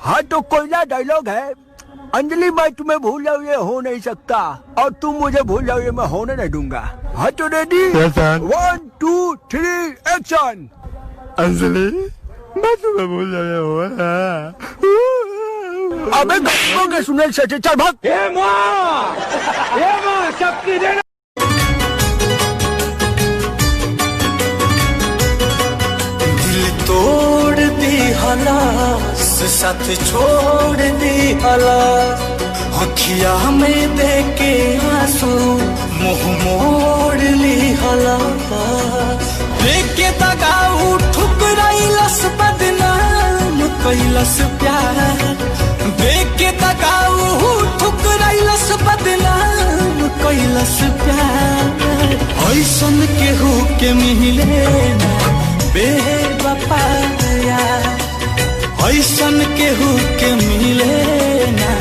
हाँ तो कोयला डायलॉग है। अंजलि मैं तुम्हें भूल जाऊँ ये हो नहीं सकता, और तुम मुझे भूल जाओ ये मैं होने नहीं दूंगा। हाँ तो रेडी, 1 2 3 एक्शन। अंजलि मैं तुम्हें भूल जाऊँ हो। अबे गप्पों के सुने से चल भाग। ये माँ सबकी देना। दिल तोड़ दी हलास, साथ छोड़ दी हलास, अखिया में देके आंसू मुंह मोड़ ली हलास। देखे दगाऊ ठुकराइलस बदनाम कैलस प्यार, देखे दगाऊ ठुकराइलस बदनाम कैलस प्यार। ऐसन केहू के मिले ना बेवफा यार, ऐसन केहू के मिले ना।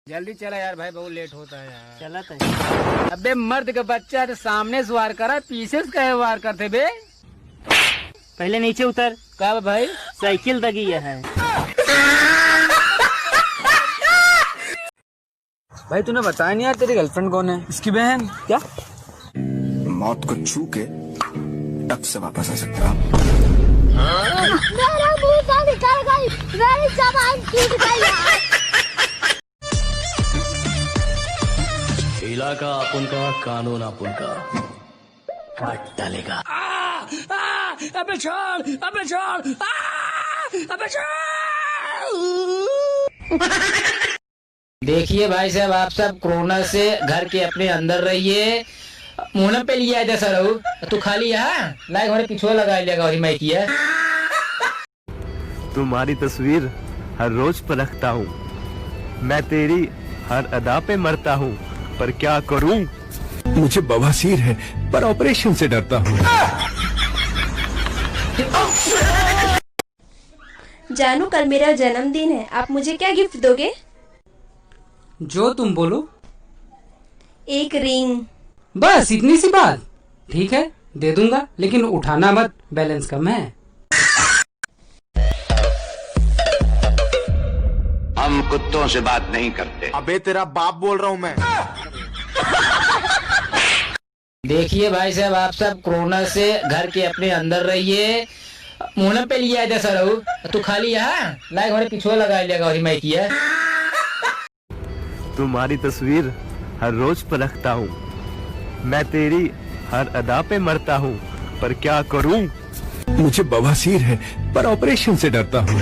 जल्दी चला यार भाई, बहुत लेट होता है यार। चला तो अबे मर्द का बच्चा तो सामने से वार करा, पीछे से कहे वार करते बे। पहले नीचे उतर। क्या भाई? साइकिल दगी है। भाई तूने बताया नहीं यार तेरी गर्लफ्रेंड कौन है? इसकी बहन। क्या मौत को छू के टक से वापस आ सकता। मेरा मुंह से निकल गई, मेरी जबान टूट गई यार। इलाका अपन का, कानून अपन का, काट डालेगा। अबे छोड़, अबे छोड़, अबे छोड़। देखिए भाई साहब, आप सब कोरोना से घर के अपने अंदर रहिए। मुंह पे लिया जैसा रहू तू खाली यहाँ लाइक हमारे पीछे लगा लिया और मैं किया। तुम्हारी तस्वीर हर रोज परखता हूँ, मैं तेरी हर अदा पे मरता हूँ, पर क्या करूँ। मुझे बवासीर है पर ऑपरेशन से डरता हूँ। जानू कल मेरा जन्मदिन है, आप मुझे क्या गिफ्ट दोगे? जो तुम बोलो। एक रिंग। बस इतनी सी बात? ठीक है दे दूंगा, लेकिन उठाना मत, बैलेंस कम है। हम कुत्तों से बात नहीं करते। अबे तेरा बाप बोल रहा हूँ मैं। देखिए भाई साहब, आप सब कोरोना से घर के अपने अंदर रहिए। मुंह पे लिया जैसा रहू तू खाली यहाँ लाइक हमारे पीछे लगा लिया और मैं किया। तुम्हारी तस्वीर हर रोज परखता हूँ, मैं तेरी हर अदा पे मरता हूँ, पर क्या करूँ। मुझे बवासीर है पर ऑपरेशन से डरता हूँ।